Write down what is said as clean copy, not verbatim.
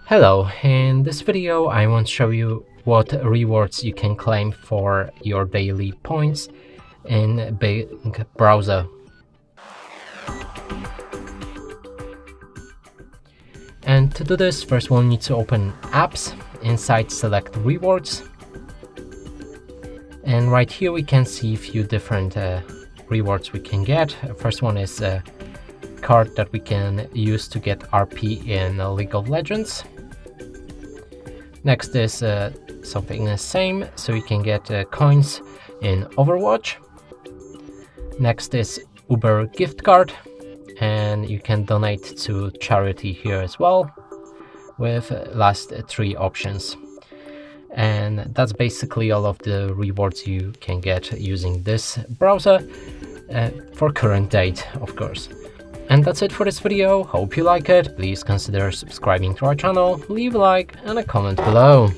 Hello, in this video I want to show you what rewards you can claim for your daily points in Bing browser. And to do this, first we'll need to open apps, inside select rewards, and right here we can see a few different rewards we can get. First one is a card that we can use to get RP in League of Legends. Next is something the same, so you can get coins in Overwatch. Next is Uber gift card, and you can donate to charity here as well, with last three options. And that's basically all of the rewards you can get using this browser for current date, of course. And that's it for this video. Hope you like it. Please consider subscribing to our channel, leave a like and a comment below.